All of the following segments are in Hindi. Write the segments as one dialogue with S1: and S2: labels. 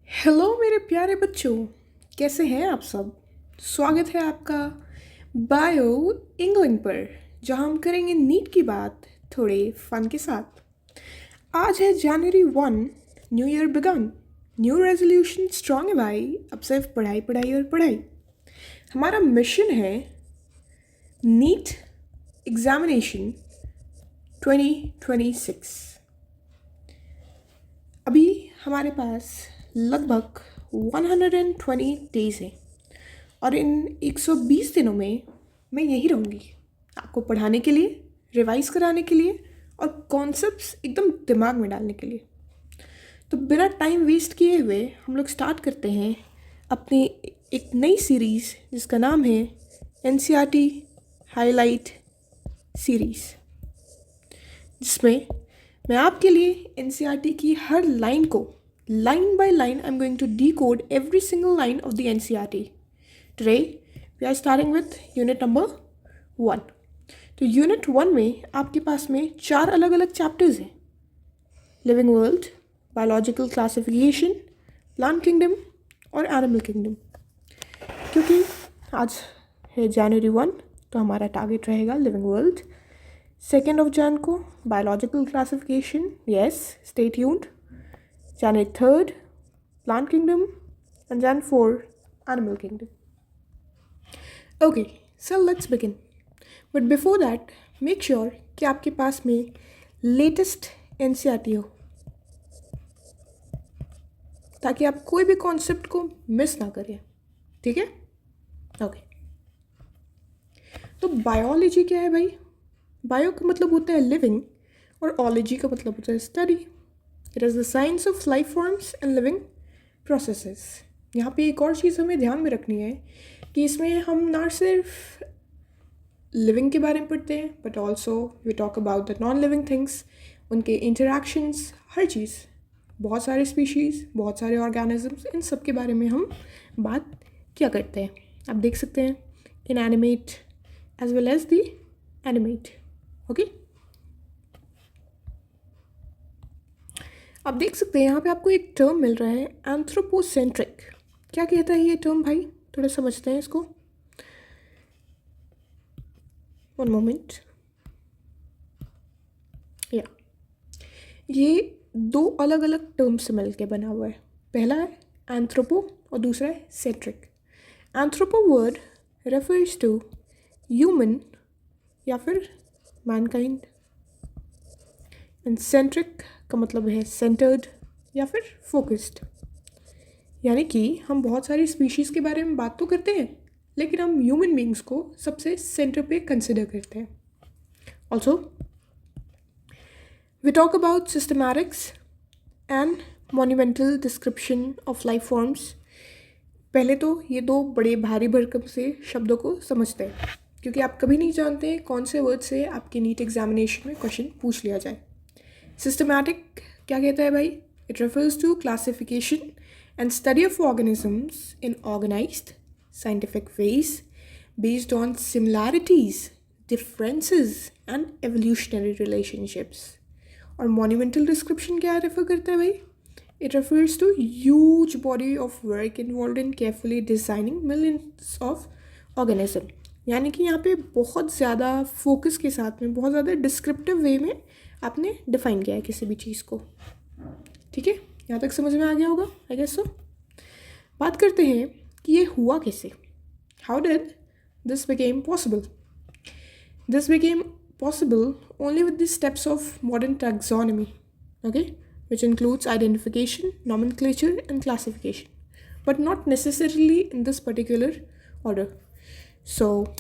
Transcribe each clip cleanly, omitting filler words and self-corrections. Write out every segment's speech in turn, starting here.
S1: हेलो मेरे प्यारे बच्चों, कैसे हैं आप सब। स्वागत है आपका बायो इंग्लिंग पर, जहां हम करेंगे नीट की बात थोड़े फन के साथ। आज है जनवरी 1, new year began, new resolution strong है भाई। अब सिर्फ पढ़ाई पढ़ाई और पढ़ाई। हमारा मिशन है नीट एग्जामिनेशन 2026। अभी हमारे पास लगभग 120 डेज है और इन 120 दिनों में मैं यही रहूँगी आपको पढ़ाने के लिए, रिवाइज कराने के लिए और कॉन्सेप्ट्स एकदम दिमाग में डालने के लिए। तो बिना टाइम वेस्ट किए हुए हम लोग स्टार्ट करते हैं अपनी एक नई सीरीज़ जिसका नाम है एनसीईआरटी हाईलाइट सीरीज़, जिसमें मैं आपके लिए एनसीईआरटी की हर लाइन को line by line I am going to decode every single line of the NCERT. Today we are starting with unit number 1. तो यूनिट 1 में आपके पास में 4 अलग अलग चैप्टर्स हैं: living world, biological classification, plant kingdom और एनिमल किंगडम। क्योंकि आज है जनवरी 1 तो हमारा टारगेट रहेगा लिविंग वर्ल्ड। 2 को biological classification, yes stay tuned. January 3 plant kingdom and Jan 4 animal kingdom. Okay, so let's begin. But before that, make sure कि आपके पास में लेटेस्ट एनसीईआरटी हो, ताकि आप कोई भी कॉन्सेप्ट को मिस ना करें। ठीक है? ओके। तो बायोलॉजी क्या है भाई? बायो का मतलब होता है लिविंग और ओलॉजी का मतलब होता है study. It is the science of life forms and living processes. यहाँ पे एक और चीज़ हमें ध्यान में रखनी है कि इसमें हम ना सिर्फ लिविंग के बारे में पढ़ते हैं but also we talk about the non living things, उनके इंटरेक्शंस, हर चीज़, बहुत सारे स्पीशीज़, बहुत सारे ऑर्गेनिजम्स, इन सब के बारे में हम बात क्या करते हैं। आप देख सकते हैं inanimate as well as the animate. Okay, आप देख सकते हैं यहाँ पे आपको एक टर्म मिल रहा है एंथ्रोपोसेंट्रिक। क्या कहता है ये टर्म भाई? थोड़ा समझते हैं इसको। One moment. या ये 2 अलग अलग टर्म से मिल के बना हुआ है। पहला है एंथ्रोपो और दूसरा है centric. Anthropo word refers to human या फिर मैनकाइंड, एंड सेंट्रिक का मतलब है सेंटर्ड या फिर फोकस्ड। यानी कि हम बहुत सारी स्पीशीज़ के बारे में बात तो करते हैं, लेकिन हम ह्यूमन बींग्स को सबसे सेंटर पे कंसिडर करते हैं। Also we talk about systematics and monumental description of life forms. पहले तो ये 2 बड़े भारी भरकम से शब्दों को समझते हैं, क्योंकि आप कभी नहीं जानते कौन से वर्ड से आपके नीट एग्जामिनेशन में क्वेश्चन पूछ लिया जाए। सिस्टमैटिक क्या कहता है भाई? It refers to classification and study of organisms in organized scientific ways based on similarities, differences and evolutionary relationships. और monumental description क्या रेफर करता है भाई? It refers to huge body of work involved in carefully designing millions of organisms. यानी कि यहाँ पे बहुत ज़्यादा फोकस के साथ में, बहुत ज़्यादा डिस्क्रिप्टिव वे में आपने डिफाइन किया है किसी भी चीज़ को। ठीक है, यहाँ तक समझ में आ गया होगा आई गेस सो। बात करते हैं कि ये हुआ कैसे। How did this became possible? This became possible only with the steps of modern taxonomy, okay, which includes identification, nomenclature and classification, but not necessarily in this particular order. So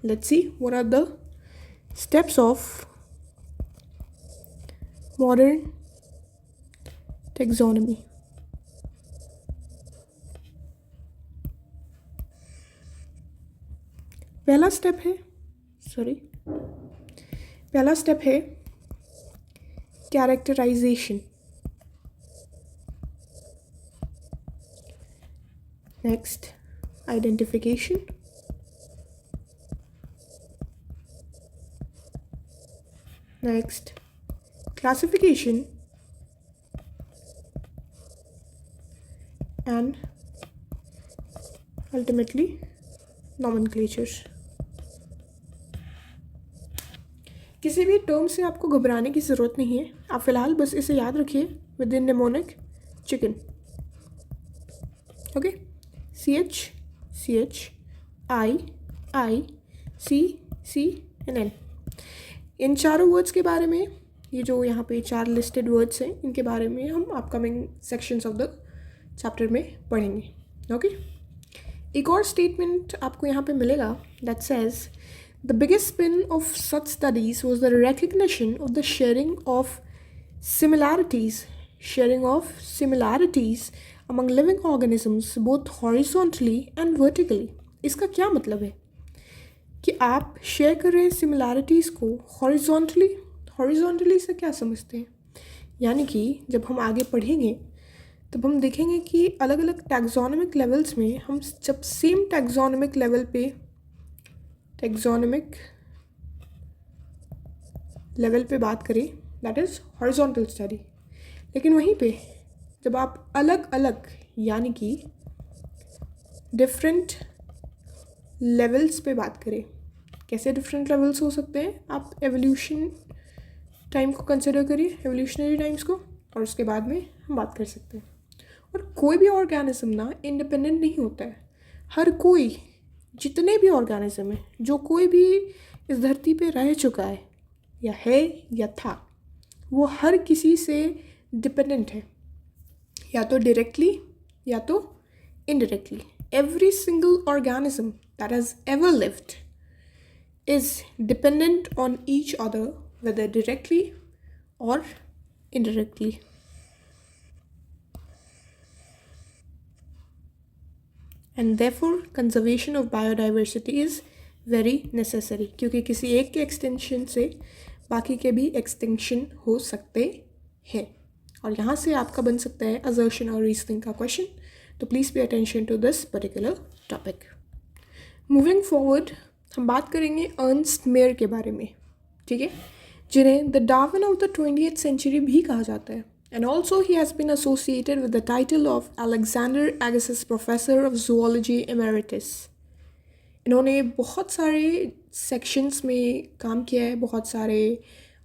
S1: let's see what are the steps of modern taxonomy. पहला स्टेप है characterisation. Next identification, next classification, and ultimately nomenclature. किसी भी टर्म से आपको घबराने की ज़रूरत नहीं है, आप फ़िलहाल बस इसे याद रखिए with in mnemonic chicken. Okay, CH I C and N. इन चारों वर्ड्स के बारे में, ये जो यहाँ पे 4 लिस्टेड वर्ड्स हैं, इनके बारे में हम upcoming sections of the chapter में पढ़ेंगे. ओके, एक और स्टेटमेंट आपको यहाँ पे मिलेगा that says the biggest spin of such studies was the recognition of the sharing of similarities among living organisms both horizontally and vertically. इसका क्या मतलब है कि आप शेयर कर रहे हैं सिमिलैरिटीज़ को हॉरिजॉन्टली से क्या समझते हैं. यानी कि जब हम आगे पढ़ेंगे तब हम देखेंगे कि अलग अलग टैक्सोनॉमिक लेवल्स में हम जब सेम टैक्सोनॉमिक लेवल पे बात करें, दैट इज़ हॉरिजॉन्टल स्टडी. लेकिन वहीं पे जब आप अलग अलग यानी कि डिफरेंट लेवल्स पे बात करें, कैसे डिफरेंट लेवल्स हो सकते हैं, आप एवोल्यूशन टाइम को कंसिडर करिए, एवोल्यूशनरी टाइम्स को, और उसके बाद में हम बात कर सकते हैं. और कोई भी ऑर्गेनिज्म ना इंडिपेंडेंट नहीं होता है. हर कोई, जितने भी ऑर्गेनिज्म हैं, जो कोई भी इस धरती पे रह चुका है या था, वो हर किसी से डिपेंडेंट है, या तो डायरेक्टली या तो indirectly. Every single organism that has ever lived is dependent on each other, whether directly or indirectly. And therefore conservation of biodiversity is very necessary, क्योंकि किसी एक के एक्सटेंशन से बाकी के भी एक्सटिंक्शन हो सकते हैं. और यहाँ से आपका बन सकता है assertion और reasoning का क्वेश्चन. तो please pay attention to this particular topic. Moving forward हम बात करेंगे अर्नस्ट मेयर के बारे में, ठीक है, जिन्हें the Darwin of the 20th century भी कहा जाता है. And also he has been associated with the title of Alexander Agassiz professor of zoology emeritus. इन्होंने बहुत सारे सेक्शंस में काम किया है, बहुत सारे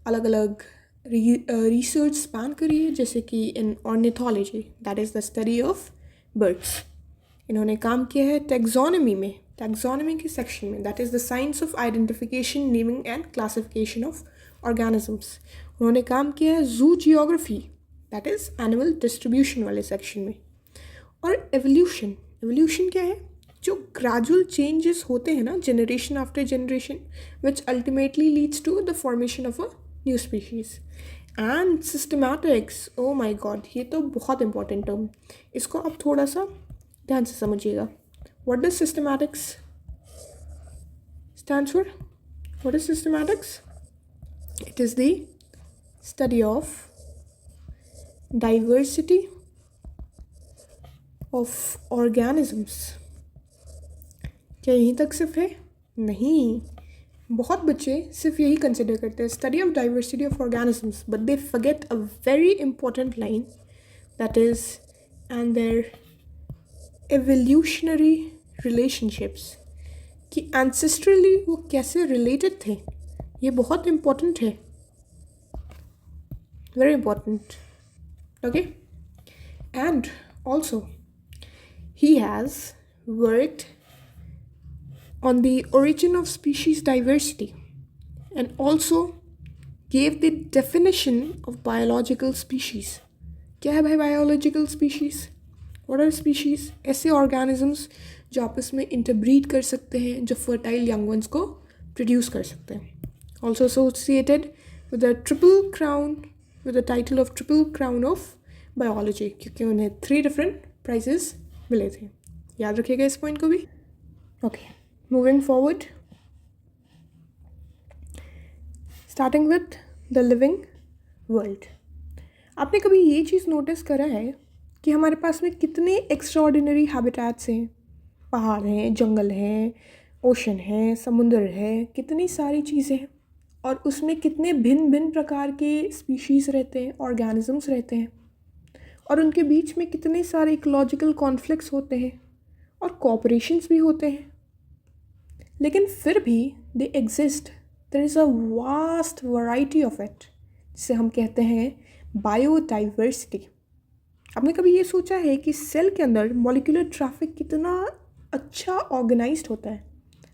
S1: अलग अलग रिसर्च स्पैन करी है, जैसे कि in ornithology, that is the study of birds. इन्होंने काम किया है टैक्सोनॉमी के सेक्शन में, that is the science of identification, naming and classification of organisms. उन्होंने काम किया है zoo geography, that is animal distribution वाले सेक्शन में. और एवोल्यूशन क्या है, जो ग्रेजुअल चेंजेस होते हैं ना, generation after generation, which ultimately leads to the formation of a new species. And systematics, oh my God, ये तो बहुत इंपॉर्टेंट टर्म, इसको आप थोड़ा सा ध्यान से समझिएगा. What does systematics stands for? What is systematics? It is the study of diversity of organisms. क्या यहीं तक सिर्फ है? नहीं, बहुत बच्चे सिर्फ यही कंसिडर करते हैं, study of diversity of organisms, but they forget a very important line, that is, and their evolutionary relationships, कि ancestrally वो कैसे related थे, ये बहुत important है, very important. Okay, and also he has worked on the origin of species diversity and also gave the definition of biological species. क्या है भाई biological species? What are species? ऐसे organisms जो आपस में इंटरब्रीड कर सकते हैं, जो फर्टाइल यंग वंस को प्रोड्यूस कर सकते हैं. Also associated with the title of triple crown of biology, क्योंकि उन्हें 3 डिफरेंट प्राइजेस मिले थे. याद रखिएगा इस पॉइंट को भी. Okay, moving forward, starting with the living world. आपने कभी ये चीज़ नोटिस करा है कि हमारे पास में कितने एक्स्ट्राऑर्डिनरी हैबिटेट्स हैं, पहाड़ हैं, जंगल हैं, ओशन है, समुंदर है, कितनी सारी चीज़ें हैं, और उसमें कितने भिन्न भिन्न प्रकार के स्पीशीज़ रहते हैं, ऑर्गेनिजम्स रहते हैं. और उनके बीच में कितने सारे इकोलॉजिकल कॉन्फ्लिक्ट्स होते हैं और कोऑपरेशंस भी होते हैं, लेकिन फिर भी they exist. There is a vast variety of it, जिसे हम कहते हैं बायोडाइवर्सिटी। आपने कभी ये सोचा है कि सेल के अंदर मॉलिक्यूलर ट्रैफिक कितना अच्छा ऑर्गेनाइज्ड होता है?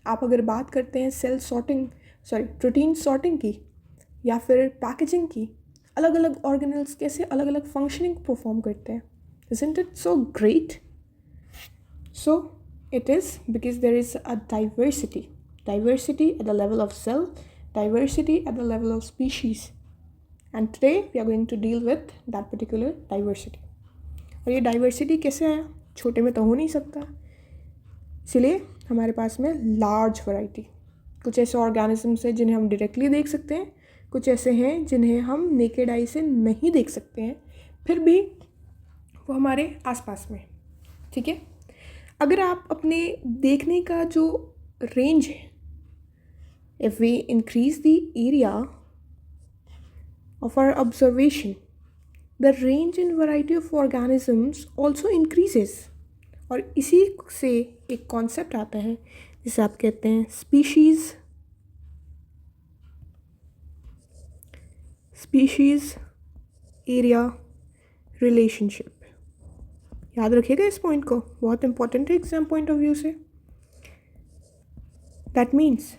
S1: आप अगर बात करते हैं सेल सॉर्टिंग प्रोटीन सॉर्टिंग की या फिर पैकेजिंग की, अलग अलग ऑर्गेनल्स कैसे अलग अलग फंक्शनिंग परफॉर्म करते हैं। Isn't it so great? So it is because there is a diversity at the level of cell, diversity at the level of species, and today we are going to deal with that particular diversity. और ये डाइवर्सिटी कैसे आया? छोटे में तो हो नहीं सकता, इसलिए हमारे पास में लार्ज वैरायटी। कुछ ऐसे ऑर्गेनिजम्स हैं जिन्हें हम डायरेक्टली देख सकते हैं, कुछ ऐसे हैं जिन्हें हम नेकेड आई से नहीं देख सकते हैं, फिर भी वो हमारे आसपास में। ठीक है, अगर आप अपने देखने का जो रेंज है, if we increase the area of our observation, the range in variety of organisms also increases. और इसी से एक कॉन्सेप्ट आता है जिसे आप कहते हैं स्पीशीज़ एरिया रिलेशनशिप। याद रखिएगा इस पॉइंट को, बहुत इंपॉर्टेंट है एग्जाम पॉइंट ऑफ व्यू से। दैट मीन्स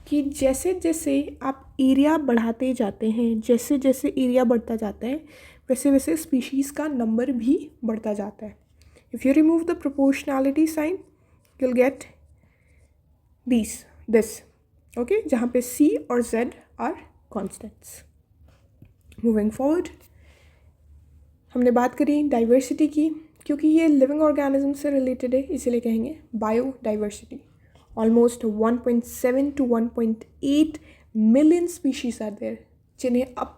S1: कि जैसे जैसे आप एरिया बढ़ाते जाते हैं, जैसे जैसे एरिया बढ़ता जाता है, वैसे वैसे स्पीशीज़ का नंबर भी बढ़ता जाता है। If you remove the proportionality sign, you'll get this, okay, जहाँ पे C और Z are constants. Moving forward, हमने बात करी डाइवर्सिटी की, क्योंकि ये लिविंग ऑर्गेनिज्म से रिलेटेड है, इसीलिए कहेंगे biodiversity. Almost 1.7 to 1.8 million species are there, जिन्हें अब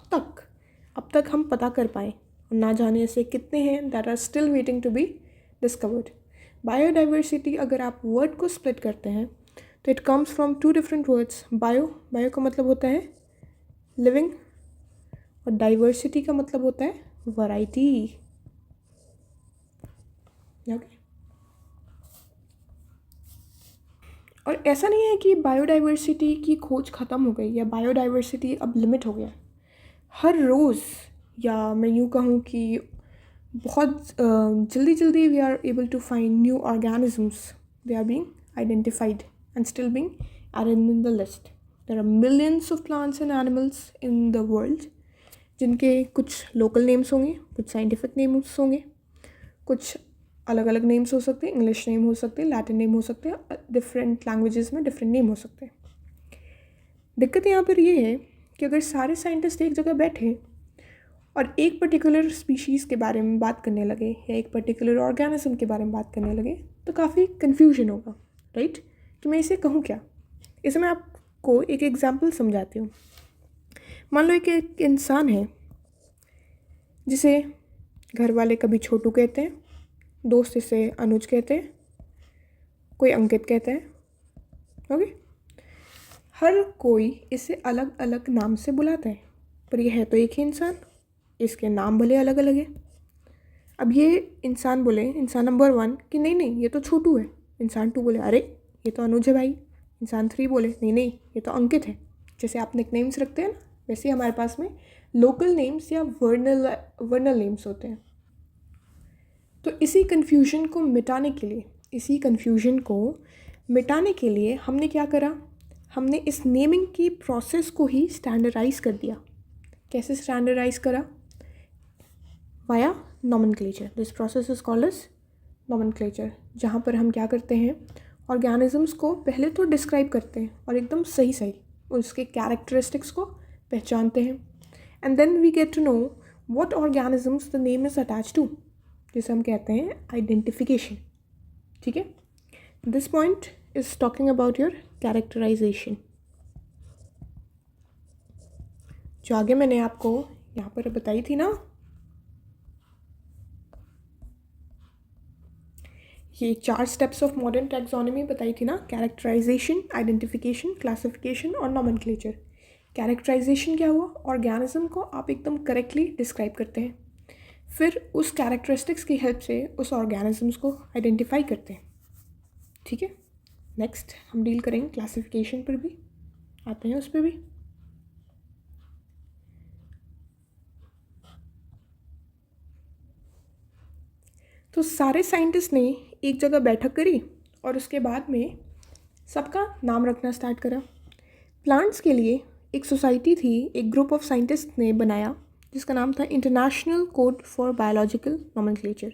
S1: तक हम पता कर पाएँ, और ना जाने ऐसे कितने हैं that are still waiting to be discovered. Biodiversity अगर आप वर्ड को स्प्लिट करते हैं तो it comes from 2 different words. Bio का मतलब होता है लिविंग, और डाइवर्सिटी का मतलब होता है वैरायटी। ओके, और ऐसा नहीं है कि बायोडाइवर्सिटी की खोज ख़त्म हो गई या बायोडाइवर्सिटी अब लिमिट हो गया। हर रोज़, या मैं यूँ कहूँ कि बहुत जल्दी we are able to find new organisms, they are being identified and still being added in the list. There are millions of plants and animals in the world, जिनके कुछ लोकल नेम्स होंगे, कुछ साइंटिफिक नेम्स होंगे, कुछ अलग अलग नेम्स हो सकते हैं, इंग्लिश नेम हो सकते हैं, लैटिन नेम हो सकते हैं, डिफरेंट लैंग्वेजेस में डिफरेंट नेम हो सकते हैं। दिक्कत यहाँ पर ये है कि अगर सारे साइंटिस्ट एक जगह बैठे और एक पर्टिकुलर स्पीशीज़ के बारे में बात करने लगे या एक पर्टिकुलर ऑर्गेनिज्म के बारे में बात करने लगे, तो काफ़ी कन्फ्यूजन होगा, राइट, कि मैं इसे कहूँ क्या। इसे मैं आपको एक एग्जांपल समझाती हूँ। मान लो एक इंसान है जिसे घर वाले कभी छोटू कहते हैं, दोस्त इसे अनुज कहते हैं, कोई अंकित कहते हैं, ओके। हर कोई इसे अलग अलग नाम से बुलाता है, पर यह है तो एक ही इंसान, इसके नाम भले अलग अलग है। अब ये इंसान बोले, इंसान नंबर 1 कि नहीं ये तो छोटू है। इंसान 2 बोले अरे ये तो अनुज है भाई। इंसान 3 बोले नहीं ये तो अंकित है। जैसे आप निकनेम्स रखते हैं ना, वैसे ही हमारे पास में लोकल नेम्स या वर्नल नेम्स होते हैं। तो इसी कन्फ्यूजन को मिटाने के लिए हमने क्या करा, हमने इस नेमिंग की प्रोसेस को ही स्टैंडर्डाइज कर दिया। कैसे स्टैंडर्डाइज करा? Via nomenclature. This process is called as nomenclature, जहाँ पर हम क्या करते हैं, ऑर्गेनिजम्स को पहले तो डिस्क्राइब करते हैं और एकदम सही उसके कैरेक्टरिस्टिक्स को पहचानते हैं, and then we get to know what organisms the name is attach to, जिसे हम कहते हैं आइडेंटिफिकेशन। ठीक है, this point is talking about your characterisation. जो आगे मैंने आपको यहाँ पर बताई थी ना, ये 4 स्टेप्स ऑफ मॉडर्न टैक्सोनॉमी बताई थी ना, कैरेक्टराइजेशन, आइडेंटिफिकेशन, क्लासिफिकेशन और नॉमेनक्लेचर। कैरेक्टराइजेशन क्या हुआ? ऑर्गेनिज्म को आप एकदम करेक्टली डिस्क्राइब करते हैं। फिर उस कैरेक्टरिस्टिक्स की हेल्प से उस ऑर्गेनिजम्स को आइडेंटिफाई करते हैं। ठीक है, नेक्स्ट हम डील करेंगे क्लासिफिकेशन पर भी, आते हैं उस पर भी। तो सारे साइंटिस्ट ने एक जगह बैठक करी और उसके बाद में सबका नाम रखना स्टार्ट करा। प्लांट्स के लिए एक सोसाइटी थी, एक ग्रुप ऑफ साइंटिस्ट ने बनाया जिसका नाम था international code for biological nomenclature.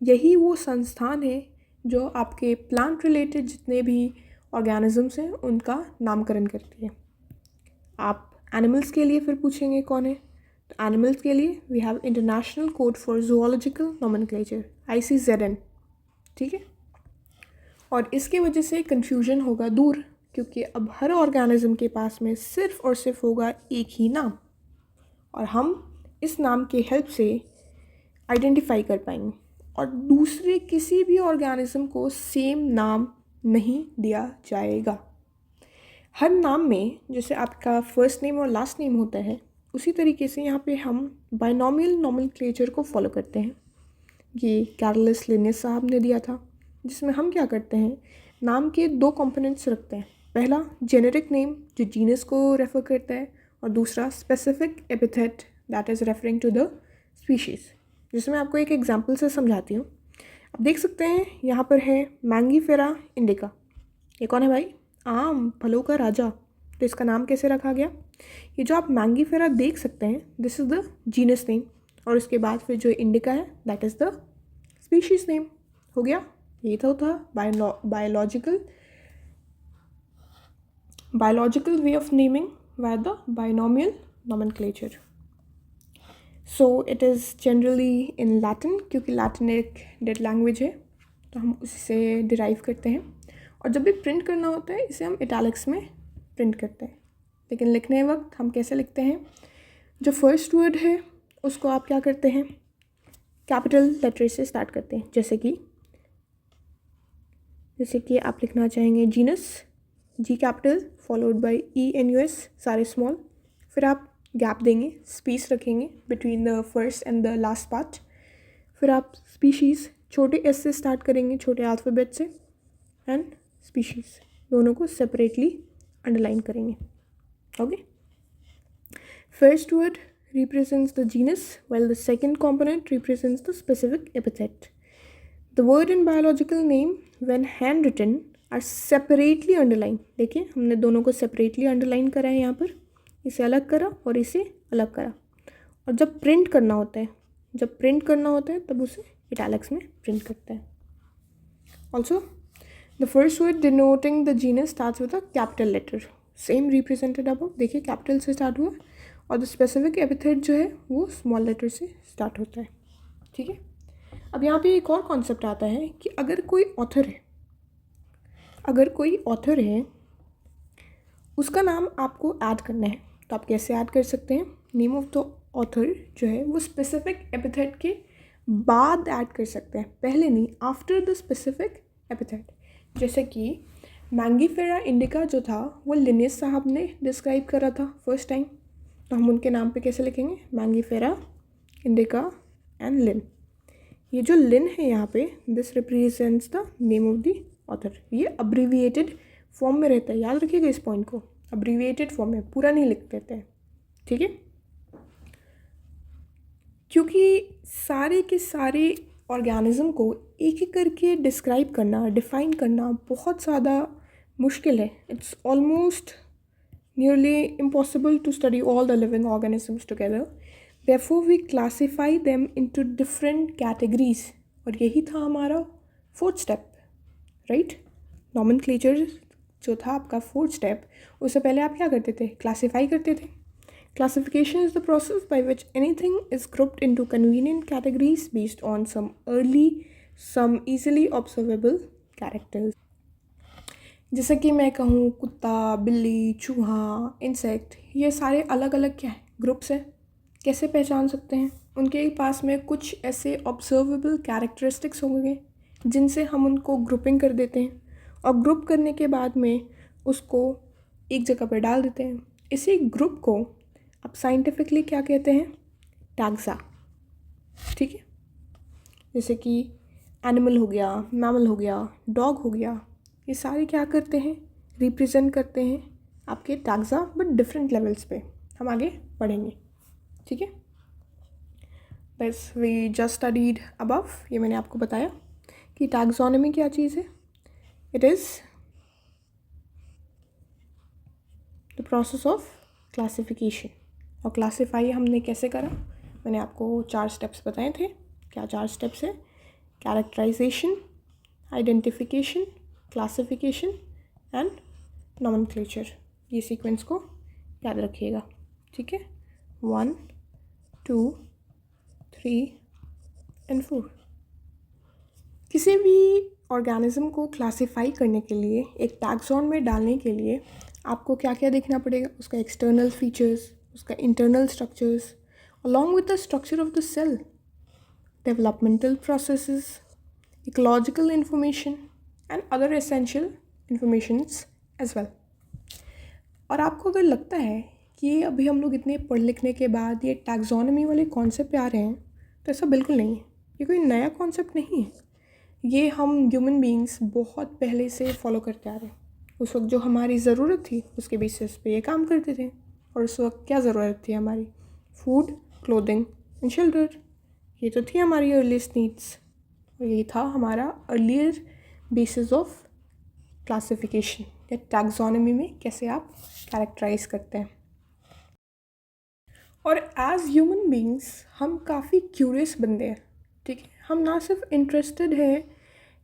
S1: यही वो संस्थान है जो आपके प्लांट रिलेटेड जितने भी ऑर्गेनिजम्स हैं उनका नामकरण करती है। आप एनिमल्स के लिए फिर पूछेंगे कौन है, तो एनिमल्स के लिए we have international code for zoological nomenclature ICZN। ठीक है, और इसके वजह से कन्फ्यूजन होगा दूर, क्योंकि अब हर ऑर्गेनिज्म के पास में सिर्फ और सिर्फ होगा एक ही नाम, और हम इस नाम के हेल्प से आइडेंटिफाई कर पाएंगे, और दूसरे किसी भी ऑर्गेनिज्म को सेम नाम नहीं दिया जाएगा। हर नाम में जैसे आपका फर्स्ट नेम और लास्ट नेम होता है, उसी तरीके से यहाँ पे हम बाइनोमियल नोमेनक्लेचर को फॉलो करते हैं। ये कार्लस लिनियस साहब ने दिया था, जिसमें हम क्या करते हैं, नाम के दो कंपोनेंट्स रखते हैं। पहला जेनेरिक नेम जो जीनस को रेफर करता है, और दूसरा specific epithet that is referring to the species, जिसमें आपको एक एग्जांपल से समझाती हूँ। आप देख सकते हैं यहाँ पर है मैंगीफेरा इंडिका। ये कौन है भाई? आम फलों का राजा। तो इसका नाम कैसे रखा गया? ये जो आप मैंगीफेरा देख सकते हैं, this is the genus name, और उसके बाद फिर जो इंडिका है that is the species name. हो गया, ये तो था biological way of naming via the binomial nomenclature. So it is generally in Latin, क्योंकि Latin एक डेड लैंग्वेज है तो हम उसी से डिराइव करते हैं, और जब भी प्रिंट करना होता है इसे हम इटैलिक्स में प्रिंट करते हैं। लेकिन लिखने वक्त हम कैसे लिखते हैं, जो फर्स्ट वर्ड है उसको आप क्या करते हैं, कैपिटल लेटर से स्टार्ट करते हैं। जैसे कि आप लिखना चाहेंगे genus, G capital followed by ENUS सारे स्मॉल, फिर आप गैप देंगे, स्पेस रखेंगे between the first and the last part, फिर आप स्पीशीज़ छोटे S से स्टार्ट करेंगे, छोटे अल्फ़ाबेट से, एंड स्पीशीज़ दोनों को सेपरेटली अंडरलाइन करेंगे। Okay, first word represents the genus while the second component represents the specific epithet. The word and biological name when handwritten are separately underlined. देखिए हमने दोनों को separately underline करा है यहाँ पर, इसे अलग करा और इसे अलग करा, और जब प्रिंट करना होता है तब उसे इटैलिक्स में प्रिंट करते हैं। Also, the first word denoting the genus starts with a capital letter. Same represented above, देखिए कैपिटल से स्टार्ट हुआ, और द स्पेसिफिक एपिथेट जो है वो स्मॉल लेटर से स्टार्ट होता है। ठीक है, अब यहाँ पे एक और कॉन्सेप्ट आता है कि अगर कोई ऑथर है उसका नाम आपको ऐड करना है, तो आप कैसे ऐड कर सकते हैं? नेम ऑफ द ऑथर जो है वो स्पेसिफिक एपिथेट के बाद ऐड कर सकते हैं, पहले नहीं, आफ्टर द स्पेसिफिक एपिथेट। जैसे कि मैंगीफेरा इंडिका जो था वो लिनियस साहब ने डिस्क्राइब करा था फर्स्ट टाइम, तो हम उनके नाम पे कैसे लिखेंगे? मैंगीफेरा इंडिका एंड लिन। ये जो लिन है यहाँ पे, this represents the name of the author. ये अब्रीविएटेड फॉर्म में रहता है, याद रखिएगा इस पॉइंट को, अब्रीविएटेड फॉर्म में, पूरा नहीं लिख देते हैं। ठीक है, क्योंकि सारे के सारे ऑर्गेनिज्म को एक एक करके डिस्क्राइब करना, डिफाइन करना बहुत ज़्यादा मुश्किल है। It's almost nearly impossible to study all the living organisms together. Therefore, we classify them into different categories. और यही था हमारा फोर्थ स्टेप, राइट? नॉमेनक्लेचर जो था आपका फोर्थ स्टेप, उससे पहले आप क्या करते थे? क्लासीफाई करते थे। Classification is the process by which anything is grouped into convenient categories based on some easily observable characters. जैसे कि मैं कहूँ कुत्ता, बिल्ली, चूहा, इंसेक्ट, ये सारे अलग अलग क्या है? ग्रुप्स हैं। कैसे पहचान सकते हैं? उनके पास में कुछ ऐसे ऑब्जर्वेबल कैरेक्टरिस्टिक्स होंगे जिनसे हम उनको ग्रुपिंग कर देते हैं, और ग्रुप करने के बाद में उसको एक जगह पर डाल देते हैं। इसी ग्रुप को आप साइंटिफिकली क्या कहते हैं? टैक्सा। ठीक है। जैसे कि एनिमल हो गया, मैमल हो गया, डॉग हो गया, ये सारे क्या करते हैं, रिप्रेजेंट करते हैं आपके टैक्सा, बट डिफरेंट लेवल्स पे। हम आगे बढ़ेंगे, ठीक है। बस वी जस्ट स्टडीड अबव, ये मैंने आपको बताया कि टैक्सोनॉमी क्या चीज़ है। It is the process of classification. और क्लासीफाई हमने कैसे करा, मैंने आपको 4 स्टेप्स बताए थे। क्या 4 स्टेप्स है? Characterisation, identification, classification and nomenclature. ये सीक्वेंस को याद रखिएगा, ठीक है। 1, 2, 3 एंड 4। किसी भी ऑर्गेनिज्म को क्लासिफाई करने के लिए, एक टैक्सॉन में डालने के लिए आपको क्या क्या देखना पड़ेगा? उसका एक्सटर्नल फीचर्स, उसका internal structures, along with the structure of the cell, developmental processes, ecological information and other essential informations as well. और आपको अगर लगता है कि ये अभी हम लोग इतने पढ़ लिखने के बाद ये टैक्सोनॉमी वाले कॉन्सेप्ट पे आ रहे हैं, तो ऐसा बिल्कुल नहीं है। ये कोई नया कॉन्सेप्ट नहीं है, ये हम ह्यूमन बीइंग्स बहुत पहले से फॉलो करते आ रहे हैं। उस वक्त जो हमारी ज़रूरत थी उसके बेसिस पे ये काम करते थे। और उस वक्त क्या ज़रूरत थी हमारी? Food, clothing and shelter. ये तो थी हमारी अर्लीस्ट नीड्स, और यही था हमारा अर्लियर बेसिस ऑफ क्लासिफिकेशन या टैक्सोनॉमी में कैसे आप कैरेक्टराइज करते हैं। और एज ह्यूमन बीइंग्स हम काफ़ी क्यूरियस बंदे हैं, ठीक है। हम ना सिर्फ इंटरेस्टेड हैं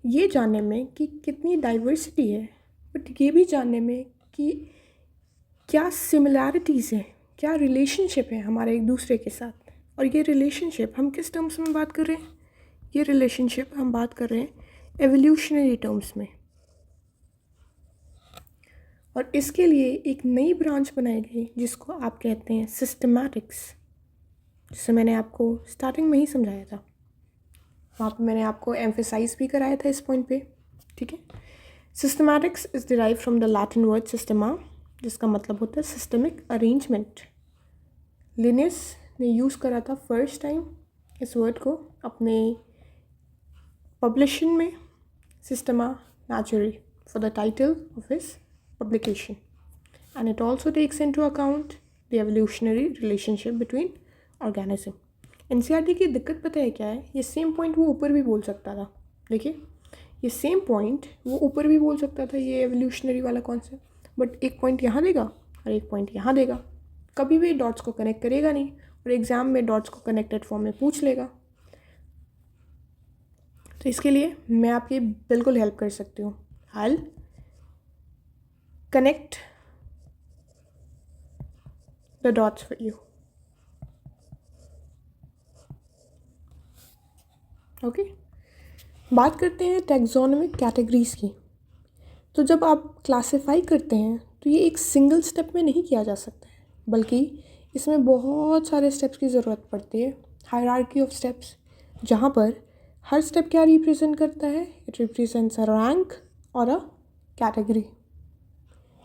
S1: ये जानने में कि कितनी डाइवर्सिटी है, बट ये भी जानने में कि क्या सिमिलैरिटीज़ हैं, क्या रिलेशनशिप है हमारे एक दूसरे के साथ। और ये रिलेशनशिप हम किस टर्म्स में बात कर रहे हैं? ये रिलेशनशिप हम बात कर रहे हैं एवोल्यूशनरी टर्म्स में। और इसके लिए एक नई ब्रांच बनाई गई जिसको आप कहते हैं सिस्टमैटिक्स, जिसे मैंने आपको स्टार्टिंग में ही समझाया था। वहाँ पे मैंने आपको एम्फेसाइज भी कराया था इस पॉइंट पे, ठीक है। Systematics is derive from the Latin word systema, जिसका मतलब होता है सिस्टमिक अरेंजमेंट। लिनियस ने यूज़ करा था फर्स्ट टाइम इस वर्ड को अपने पब्लिशिंग में, Systema नेचुरी, for the title of his publication, and it also takes into account the evolutionary relationship between organism. NCERT की दिक्कत पता है क्या है? ये सेम पॉइंट वो ऊपर भी बोल सकता था। देखिए, ये सेम पॉइंट वो ऊपर भी बोल सकता था, ये एवोल्यूशनरी वाला कॉन्सेप्ट, बट एक पॉइंट यहाँ देगा और एक पॉइंट यहाँ देगा। कभी भी डॉट्स को कनेक्ट करेगा नहीं, और एग्ज़ाम में डॉट्स को कनेक्टेड फॉर्म में पूछ लेगा। तो इसके लिए मैं आपकी बिल्कुल हेल्प कर सकती हूँ। आई connect the dots for you. Okay, बात करते हैं टैक्सोनॉमिक कैटेगरीज़ की। तो जब आप क्लासिफाई करते हैं तो ये एक सिंगल स्टेप में नहीं किया जा सकता है, बल्कि इसमें बहुत सारे स्टेप्स की ज़रूरत पड़ती है। हायरार्की ऑफ स्टेप्स, जहाँ पर हर स्टेप क्या रिप्रेजेंट करता है? इट रिप्रेजेंट्स अ रैंक और अ कैटेगरी,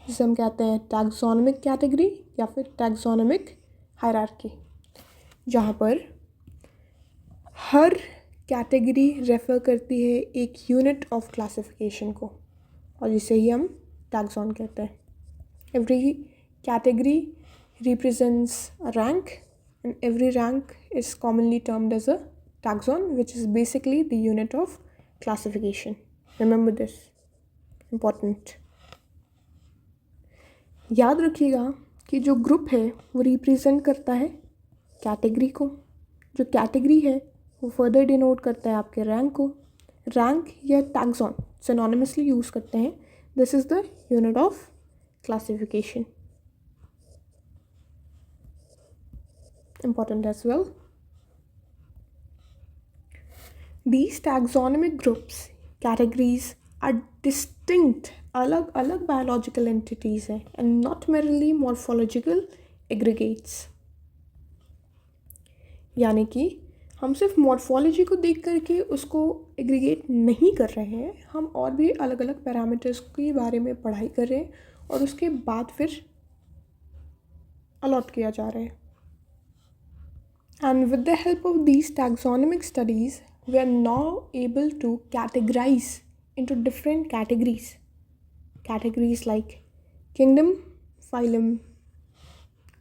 S1: जिसे हम कहते हैं टैक्सोनॉमिक कैटेगरी या फिर टैक्सोनॉमिक हायरार्की, जहाँ पर हर कैटेगरी रेफ़र करती है एक यूनिट ऑफ क्लासिफिकेशन को, और जिसे ही हम टैक्सॉन कहते हैं। Every category represents a rank, and every rank is commonly termed as a taxon, which is basically the unit of classification. Remember this, important. याद रखिएगा कि जो ग्रुप है वो रिप्रेजेंट करता है कैटेगरी को, जो कैटेगरी है वो फर्दर डिनोट करता है आपके रैंक को। रैंक या टैक्सॉन सिनोनिमसली यूज़ करते हैं। This is the unit of classification, important as well. These taxonomic groups, categories are distinct, अलग अलग बायोलॉजिकल एंटिटीज़ हैं, and not merely morphological aggregates। यानी कि हम सिर्फ मॉर्फोलॉजी को देख करके उसको एग्रीगेट नहीं कर रहे हैं, हम और भी अलग अलग पैरामीटर्स के बारे में पढ़ाई कर रहे हैं, और उसके बाद फिर अलॉट किया जा रहा है। And with the help of these taxonomic studies, we are now able to categorize into different categories. Categories like kingdom, phylum,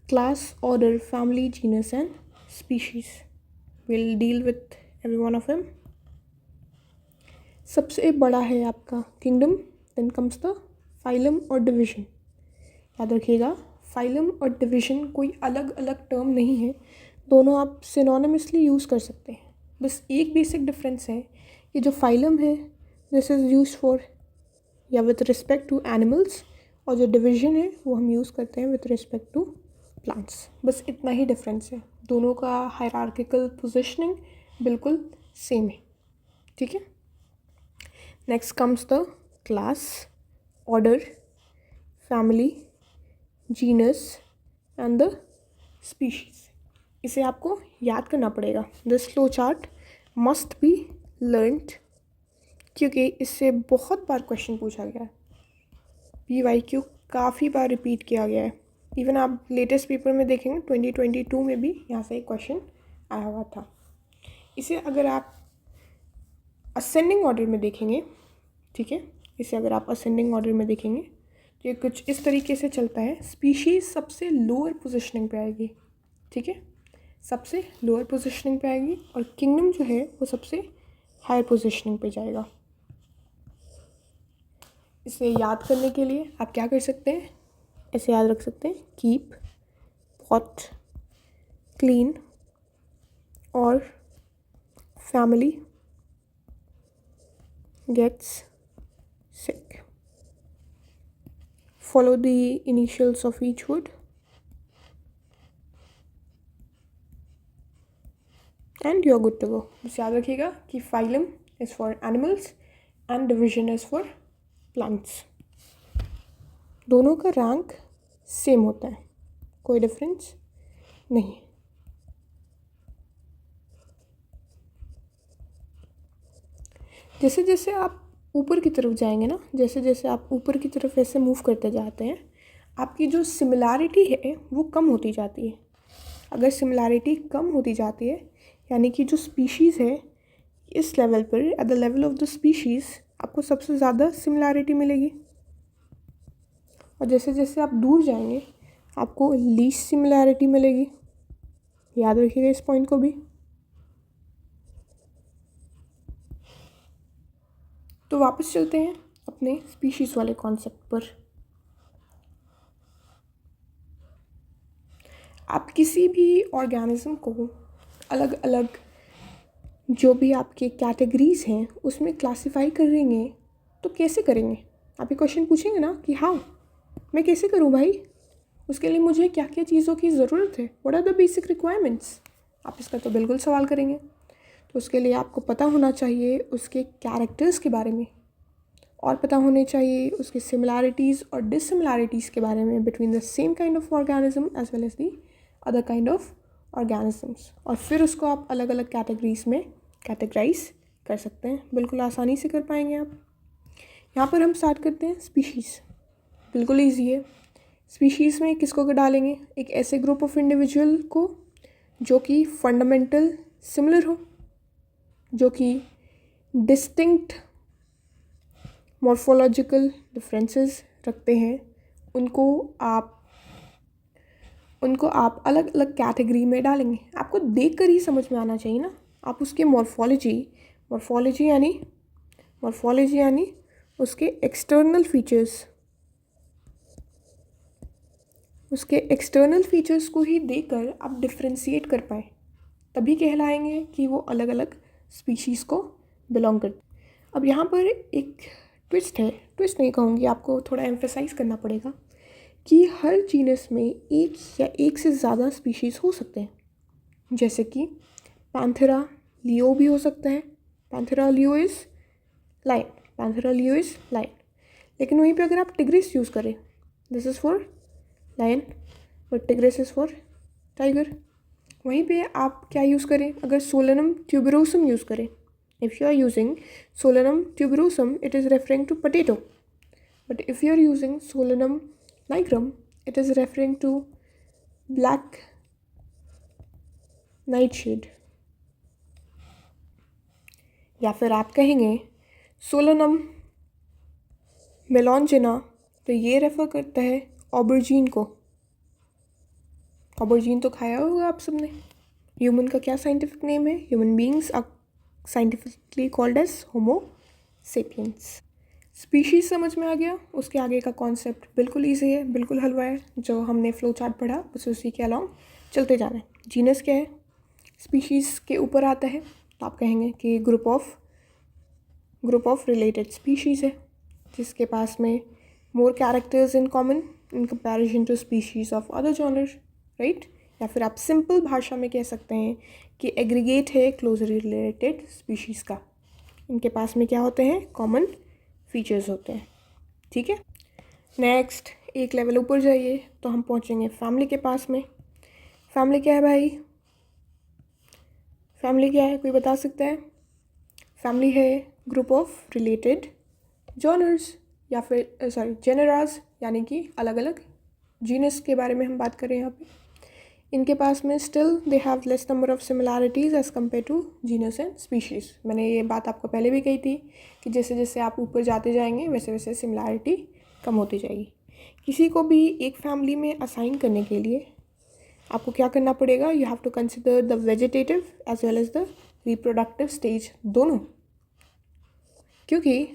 S1: class, order, family, genus, and species. We'll deal with every one of them. सबसे बड़ा है आपका kingdom, then comes the phylum और डिवीजन. याद रखिएगा, फाइलम और डिवीजन कोई अलग अलग टर्म नहीं है, दोनों आप सिनोनिमसली यूज़ कर सकते हैं. बस एक बेसिक डिफरेंस है कि जो फाइलम है दिस इज़ यूज फॉर या विथ रिस्पेक्ट टू एनिमल्स, और जो डिवीजन है वो हम यूज़ करते हैं विथ रिस्पेक्ट टू प्लांट्स. बस इतना ही डिफरेंस है, दोनों का हायरार्किकल पोजिशनिंग बिल्कुल सेम है. ठीक है. Next comes the class, order, family, genus and the species. इसे आपको याद करना पड़ेगा. This flow chart must be learned, क्योंकि इससे बहुत बार क्वेश्चन पूछा गया है. PYQ काफ़ी बार रिपीट किया गया है. इवन आप लेटेस्ट पेपर में देखेंगे 2022 में भी यहाँ से एक क्वेश्चन आया हुआ था. इसे अगर आप असेंडिंग ऑर्डर में देखेंगे, ठीक है, इसे अगर आप असेंडिंग ऑर्डर में देखेंगे तो ये कुछ इस तरीके से चलता है. स्पीशीज़ सबसे लोअर पोजीशनिंग पे आएगी. ठीक है, सबसे लोअर पोजीशनिंग पे आएगी, और किंगडम जो है वो सबसे हायर पोजीशनिंग पे जाएगा. इसे याद करने के लिए आप क्या कर सकते हैं, ऐसे याद रख सकते हैं, कीप पॉट क्लीन और family gets sick. Follow the initials of each word and you're good to go. बस याद रखिएगा कि phylum is for animals and division is for plants. दोनों का रैंक सेम होता है, कोई डिफरेंस नहीं. जैसे जैसे आप ऊपर की तरफ जाएंगे ना, जैसे जैसे आप ऊपर की तरफ ऐसे मूव करते जाते हैं, आपकी जो सिमिलैरिटी है वो कम होती जाती है. अगर सिमिलैरिटी कम होती जाती है, यानी कि जो स्पीशीज़ है इस लेवल पर, at the level of the species, आपको सबसे ज़्यादा सिमिलैरिटी मिलेगी. और जैसे जैसे आप दूर जाएंगे आपको लीस्ट सिमिलैरिटी मिलेगी. याद रखिएगा इस पॉइंट को भी. तो वापस चलते हैं अपने स्पीशीज़ वाले कॉन्सेप्ट पर. आप किसी भी ऑर्गेनिज्म को अलग अलग जो भी आपके कैटेगरीज हैं उसमें क्लासिफाई करेंगे तो कैसे करेंगे. आप ये क्वेश्चन पूछेंगे ना कि हाँ मैं कैसे करूँ भाई, उसके लिए मुझे क्या क्या चीज़ों की ज़रूरत है, what are the basic requirements. आप इसका तो बिल्कुल सवाल करेंगे. तो उसके लिए आपको पता होना चाहिए उसके कैरेक्टर्स के बारे में, और पता होने चाहिए उसकी सिमिलैरिटीज़ और डिससिमिलैरिटीज़ के बारे में between the same kind of organism as well as the other kind of organisms. और फिर उसको आप अलग अलग कैटेगरीज में कैटेगराइज कर सकते हैं, बिल्कुल आसानी से कर पाएंगे आप. यहाँ पर हम स्टार्ट करते हैं स्पीशीज़. बिल्कुल ईजी है. स्पीशीज़ में किसको डालेंगे, एक ऐसे ग्रुप ऑफ इंडिविजुअल को जो कि फंडामेंटल सिमिलर हो, जो कि डिस्टिंक्ट मॉर्फोलॉजिकल डिफरेंसेस रखते हैं, उनको आप अलग अलग कैटेगरी में डालेंगे. आपको देखकर ही समझ में आना चाहिए ना. आप उसके मॉर्फोलॉजी यानी उसके एक्सटर्नल फीचर्स को ही देखकर आप डिफ्रेंशिएट कर पाए, तभी कहलाएंगे कि वो अलग अलग स्पीशीज़ को बिलोंग करते. अब यहाँ पर एक ट्विस्ट नहीं कहूँगी, आपको थोड़ा एम्फेसाइज करना पड़ेगा कि हर जीनस में एक या एक से ज़्यादा स्पीशीज़ हो सकते हैं. जैसे कि पैंथेरा लियो भी हो सकता है. Panthera leo is lion. लेकिन वहीं पे अगर आप टिग्रिस यूज़ करें, this is for lion but tigris is for tiger. वहीं पे आप क्या यूज़ करें, अगर सोलेनम ट्यूबरोसम यूज़ करें, if you are using Solanum tuberosum it is referring to potato, but if you are using Solanum nigrum it is referring to black nightshade, या फिर आप कहेंगे सोलनम मेलॉन्जिना, तो ये रेफ़र करता है ऑबरजीन को। ऑबरजीन तो खाया होगा आप सबने। ह्यूमन का क्या साइंटिफिक नेम है? Human beings are scientifically called as Homo sapiens. Species समझ में आ गया। उसके आगे का कॉन्सेप्ट बिल्कुल ईजी है, बिल्कुल हलवा है। जो हमने फ्लो चार्ट पढ़ा बस उसी के अलॉन्ग चलते जाना है। जीनस क्या है? स्पीशीज़ के ऊपर आता है, तो आप कहेंगे कि ग्रुप ऑफ रिलेटेड स्पीशीज़ है जिसके पास में more characters in common in comparison to species of other genre, right. या फिर आप सिंपल भाषा में कह सकते हैं कि एग्रीगेट है क्लोजली रिलेटेड स्पीशीज़ का। इनके पास में क्या होते हैं? कॉमन फीचर्स होते हैं, ठीक है। नेक्स्ट एक लेवल ऊपर जाइए तो हम पहुंचेंगे फैमिली के पास में। फैमिली क्या है भाई? फैमिली क्या है, कोई बता सकता है? फैमिली है ग्रुप ऑफ रिलेटेड जॉनर्स, या फिर जेनरास, यानी कि अलग अलग जीनस के बारे में हम बात करें यहाँ पे। इनके पास में still they have less number of similarities as compare to genus and species. मैंने ये बात आपको पहले भी कही थी कि जैसे जैसे आप ऊपर जाते जाएंगे वैसे वैसे सिमिलैरिटी कम होती जाएगी। किसी को भी एक फैमिली में असाइन करने के लिए आपको क्या करना पड़ेगा? You have to consider the vegetative as well as the reproductive stage, दोनों। क्योंकि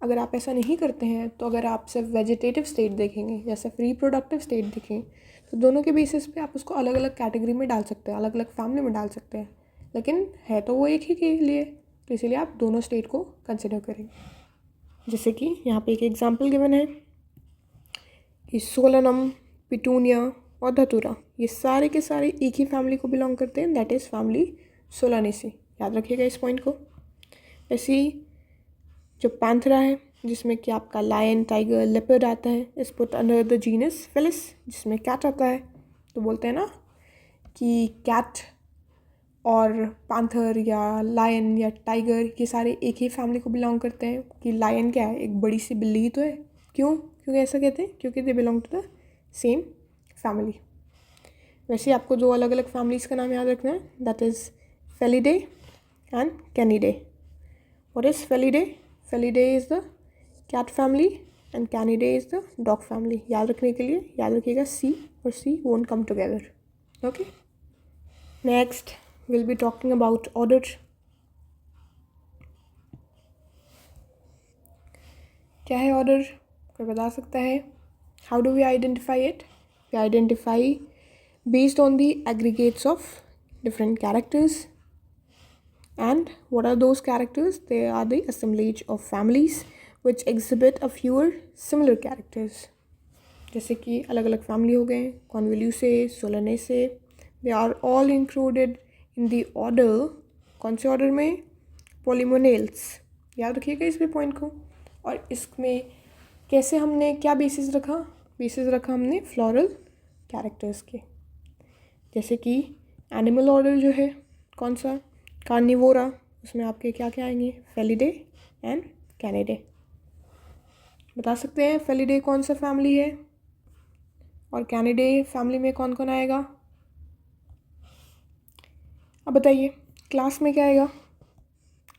S1: अगर आप ऐसा नहीं करते हैं तो अगर आप सिर्फ वेजिटेटिव स्टेट देखेंगे या सिर्फ रिप्रोडक्टिव स्टेट देखें तो दोनों के बेसिस पे आप उसको अलग अलग कैटेगरी में डाल सकते हैं, अलग अलग फैमिली में डाल सकते हैं, लेकिन है तो वो एक ही के लिए, तो इसीलिए आप दोनों स्टेट को कंसिडर करेंगे। जैसे कि यहाँ पे एक एग्जांपल गिवन है कि सोलनम, पिटूनिया और धतूरा, ये सारे के सारे एक ही फैमिली को बिलोंग करते हैं, दैट इज़ फैमिली सोलानेसी। याद रखिएगा इस पॉइंट को। ऐसे ही जो पैंथेरा है जिसमें कि आपका लायन, टाइगर, लेपर्ड आता है, is put under the genus Felis, जिसमें कैट आता है। तो बोलते हैं ना कि कैट और पैंथर या लायन या टाइगर ये सारे एक ही फैमिली को बिलोंग करते हैं। कि लायन क्या है? एक बड़ी सी बिल्ली ही तो है। क्यों ऐसा कहते हैं? क्योंकि they belong to the same family. वैसे आपको दो अलग अलग फैमिलीज़ का नाम याद रखना है, that is Felidae and Canidae. What is Felidae? Felidae is the cat family and Canidae is the dog family. याद रखने के लिए याद रखिएगा, सी और C won't come together, okay. Next will be talking about order. क्या है ऑर्डर? कोई बता सकता है? How do we identify it? We identify based on the aggregates of different characters. And what are those characters? They are the assemblage of families which exhibit a fewer similar characters. जैसे कि अलग अलग फैमिली हो गए, Convolvulaceae, Solanaceae, they are all included in the order. कौन से ऑर्डर में? पॉलीमोनेल्स। याद रखिएगा इस भी पॉइंट को। और इसमें कैसे हमने क्या बेसिस रखा? बेसिस रखा हमने फ्लोरल कैरेक्टर्स के। जैसे कि एनिमल ऑर्डर जो है कौन सा? कार्निवोरा, उसमें आपके क्या क्या आएंगे? Felidae and Canidae. बता सकते हैं फेलिडे कौन सा फैमिली है और कैनिडे फैमिली में कौन कौन आएगा? अब बताइए क्लास में क्या आएगा?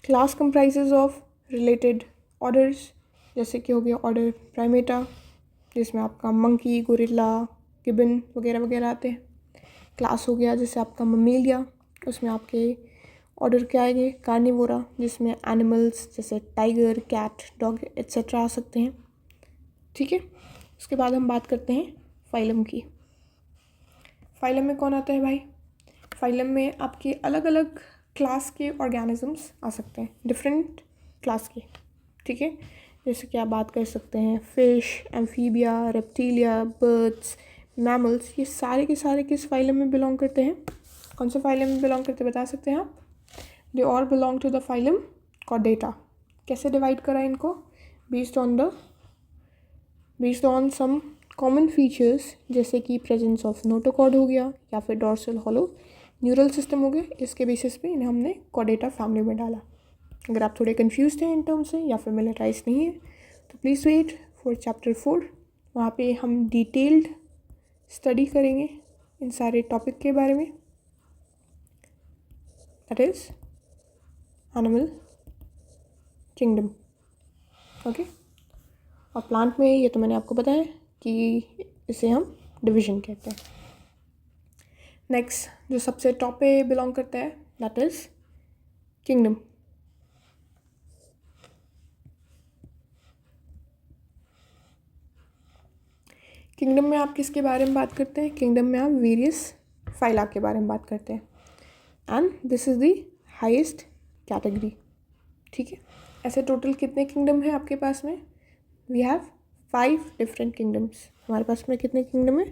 S1: Class comprises of related orders, जैसे कि हो गया ऑर्डर प्राइमेटा जिसमें आपका मंकी, गोरिल्ला, गिबन वगैरह वगैरह आते हैं। क्लास हो गया जैसे आपका ममेलिया, उसमें आपके ऑर्डर क्या आएंगे? कार्निवोरा, जिसमें एनिमल्स जैसे टाइगर, कैट, डॉग एट्सेट्रा आ सकते हैं, ठीक है। उसके बाद हम बात करते हैं फाइलम की। फाइलम में कौन आता है भाई? फाइलम में आपके अलग अलग क्लास के ऑर्गेनिजम्स आ सकते हैं, डिफरेंट क्लास के, ठीक है। जैसे कि आप बात कर सकते हैं fish, amphibia, reptilia, birds, mammals, ये सारे के सारे किस फाइलम में बिलोंग करते हैं? कौन से फाइलम में बिलोंग करते हैं बता सकते हैं आप? They all belong to the phylum Chordata. कैसे डिवाइड करा इनको? Based on some common features, जैसे कि प्रेजेंस ऑफ नोटोकॉर्ड हो गया या फिर डॉर्सल हॉलो न्यूरल सिस्टम हो गया। इसके बेसिस पे इन्हें हमने कॉर्डेटा फैमिली में डाला। अगर आप थोड़े कंफ्यूज हैं इन टर्म से या फिर मिलिटराइज नहीं है तो प्लीज़ वेट फॉर चैप्टर 4, वहाँ पे हम डिटेल्ड स्टडी करेंगे इन सारे टॉपिक के बारे में। That is animal kingdom. Okay, और प्लांट में ये तो मैंने आपको बताया कि इसे हम डिवीजन कहते हैं। नेक्स्ट जो सबसे टॉप पे बिलोंग करता है दैट इज़ किंगडम। किंगडम में आप किसके बारे में बात करते हैं? किंगडम में आप वेरियस फाइला के बारे में बात करते हैं and this is the highest category. ठीक है, ऐसे टोटल कितने किंगडम है आपके पास में? We have 5 different kingdoms. हमारे पास में कितने किंगडम है?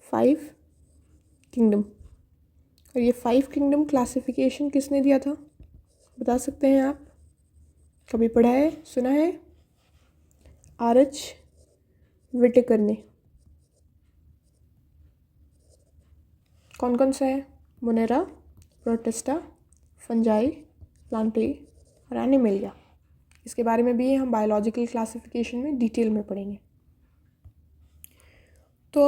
S1: 5 किंगडम। और ये 5 किंगडम क्लासिफिकेशन किसने दिया था, बता सकते हैं आप? कभी पढ़ा है, सुना है? आर.एच. विटेकर ने। कौन कौन सा है? मोनेरा, प्रोटिस्टा, फंजाई, प्लांटे और एनिमेलिया। इसके बारे में भी हम बायोलॉजिकल क्लासिफिकेशन में डिटेल में पढ़ेंगे। तो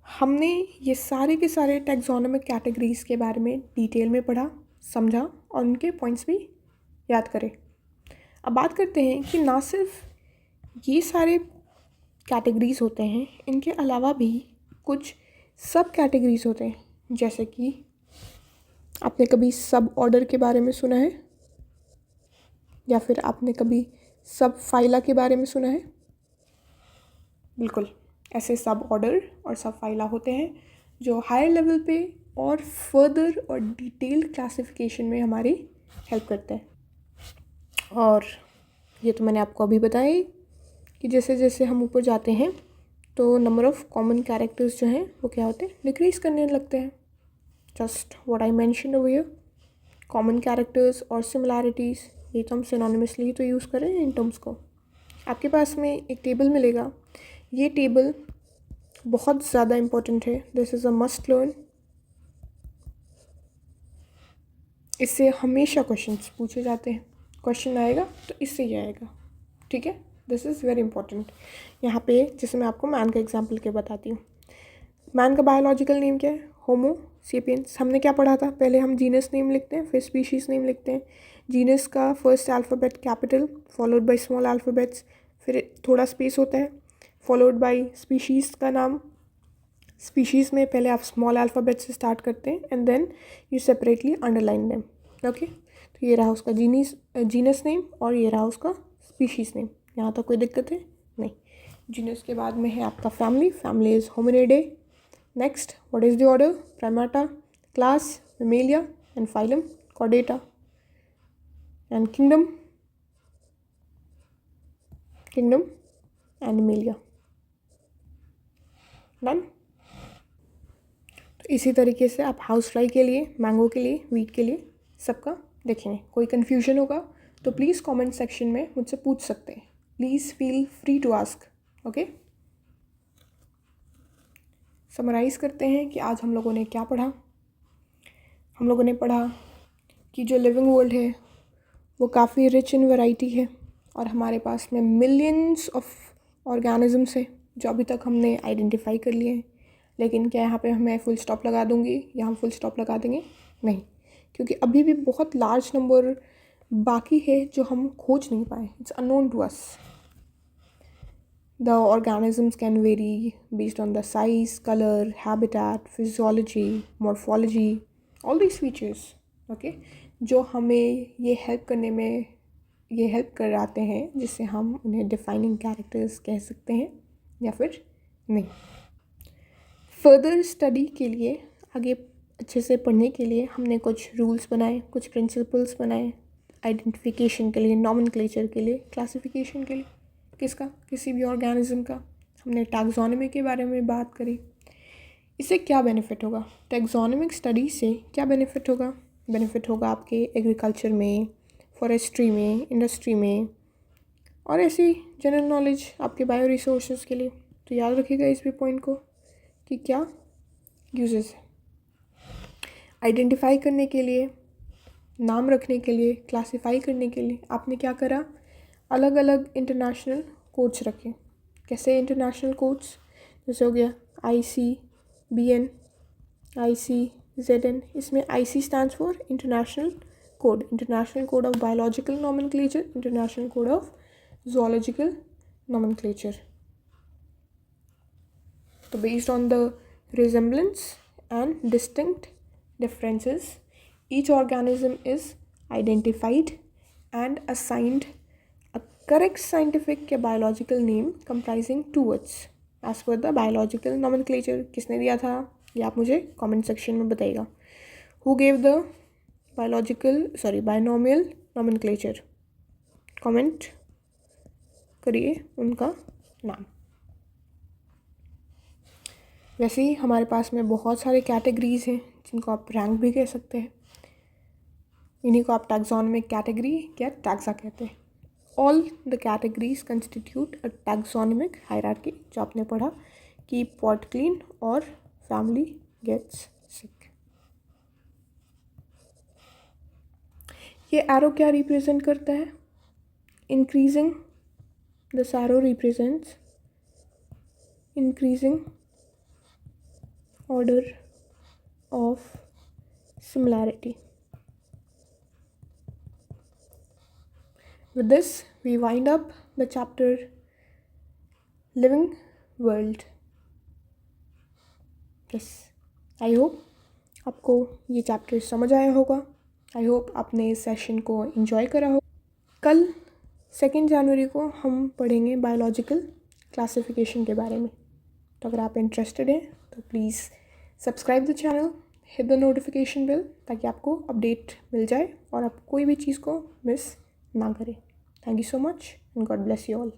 S1: हमने ये सारे के सारे टैक्सोनॉमिक कैटेगरीज़ के बारे में डिटेल में पढ़ा, समझा और उनके पॉइंट्स भी याद करें। अब बात करते हैं कि ना सिर्फ ये सारे कैटेगरीज़ होते हैं, इनके अलावा भी कुछ सब कैटेगरीज़ होते हैं। जैसे कि आपने कभी सब ऑर्डर के बारे में सुना है या फिर आपने कभी सब फाइला के बारे में सुना है? बिल्कुल, ऐसे सब ऑर्डर और सब फाइला होते हैं जो हायर लेवल पे और फर्दर और डिटेल्ड क्लासिफिकेशन में हमारी हेल्प करते हैं। और ये तो मैंने आपको अभी बताया ही कि जैसे जैसे हम ऊपर जाते हैं तो नंबर ऑफ़ कॉमन कैरेक्टर्स जो हैं वो क्या होते हैं? डिक्रीज़ करने लगते हैं। Just what I mention over here, common characters और सिमिलैरिटीज़, ये तो हम सिनोनिमसली ही तो यूज़ कर रहे हैं इन टर्म्स को। आपके पास में एक टेबल मिलेगा, ये टेबल बहुत ज़्यादा इम्पोर्टेंट है। This is a must learn. इससे हमेशा क्वेश्चंस पूछे जाते हैं, क्वेश्चन आएगा तो इससे ही आएगा। ठीक है, दिस इज़ वेरी इंपॉर्टेंट। यहाँ पे जैसे मैं आपको मैन का एग्जांपल के बताती हूँ। मैन का बायोलॉजिकल नेम क्या है? होमो सेपियंस। हमने क्या पढ़ा था? पहले हम जीनस नेम लिखते हैं, फिर स्पीशीज़ नेम लिखते हैं। जीनस का first alphabet capital followed by small alphabets, फिर थोड़ा स्पेस होता है, फॉलोड बाय स्पीशीज़ का नाम। स्पीशीज़ में पहले आप स्मॉल अल्फ़ाबेट से स्टार्ट करते हैं and then you separately underline them. Okay, तो ये रहा उसका जीनस नेम और ये रहा उसका स्पीशीज़ नेम। यहाँ तक कोई दिक्कत है? नहीं। जीनस के बाद में है आपका family. Family is Hominidae. Next, what is the order? Primata, class Mammalia and phylum Chordata and kingdom animalia. Done. तो इसी तरीके से आप हाउस फ्लाई के लिए, मैंगो के लिए, वीट के लिए सबका देखेंगे। कोई कन्फ्यूजन होगा तो प्लीज़ कमेंट सेक्शन में मुझसे पूछ सकते हैं। Please feel free to ask. Okay, summarise करते हैं कि आज हम लोगों ने क्या पढ़ा। हम लोगों ने पढ़ा कि जो लिविंग वर्ल्ड है वो काफ़ी रिच इन वैरायटी है और हमारे पास में मिलियंस ऑफ ऑर्गेनिजम्स है जो अभी तक हमने आइडेंटिफाई कर लिए हैं। लेकिन क्या यहाँ पे मैं फुल स्टॉप लगा दूँगी या हम फुल स्टॉप लगा देंगे? नहीं, क्योंकि अभी भी बहुत लार्ज नंबर बाकी है जो हम खोज नहीं पाए। It's unknown to us. The organisms can vary based on the size, color, habitat, physiology, morphology, all these features. Okay, जो हमें ये हेल्प कराते हैं जिससे हम उन्हें डिफाइनिंग कैरेक्टर्स कह सकते हैं या फिर नहीं। फर्दर स्टडी के लिए, आगे अच्छे से पढ़ने के लिए हमने कुछ रूल्स बनाए, कुछ प्रिंसिपल्स बनाए, आइडेंटिफिकेशन के लिए, नॉमेनक्लेचर के लिए, क्लासिफिकेशन के लिए। किसका? किसी भी ऑर्गेनिज्म का। हमने टैक्सोनॉमी के बारे में बात करी। इससे क्या बेनिफिट होगा? टैक्सोनॉमिक स्टडी से क्या बेनिफिट होगा? बेनिफिट होगा आपके एग्रीकल्चर में, फॉरेस्ट्री में, इंडस्ट्री में और ऐसी जनरल नॉलेज आपके बायो रिसोर्सेज के लिए। तो याद रखिएगा इस भी पॉइंट को कि क्या यूजेस है। आइडेंटिफाई करने के लिए, नाम रखने के लिए, क्लासिफाई करने के लिए आपने क्या करा? अलग अलग इंटरनेशनल कोड्स रखे। कैसे इंटरनेशनल कोड्स? जैसे हो गया ICBN, ICZN। इसमें IC stands for international code, international code of biological nomenclature, international code of zoological nomenclature. So based on the resemblance and distinct differences, each organism is identified and assigned a correct scientific या biological name comprising two words as per the biological nomenclature. किसने दिया था ये आप मुझे comment section में बताइएगा. Who gave the binomial nomenclature? Comment करिए उनका नाम. वैसे ही हमारे पास में बहुत सारे कैटेगरीज हैं जिनको आप रैंक भी कह सकते हैं. इन्हीं को आप टैक्सोनॉमिक कैटेगरी या टैक्सा कहते हैं. All the categories constitute a taxonomic hierarchy, जो आपने पढ़ा कि पॉट क्लीन और फैमिली गेट्स सिक. ये एरो क्या रिप्रेजेंट करता है? Increasing. This arrow represents increasing order of similarity. With this, we wind up the chapter Living World. Yes, I hope आपको ये चैप्टर समझ आया होगा. I hope आपने इस सेशन को enjoy करा हो. कल 2 जनवरी को हम पढ़ेंगे बायोलॉजिकल क्लासिफिकेशन के बारे में. तो अगर आप इंटरेस्टेड हैं तो please subscribe the channel, hit the notification bell, ताकि आपको अपडेट मिल जाए और आप कोई भी चीज़ को मिस ना करें. Thank you so much and God bless you all.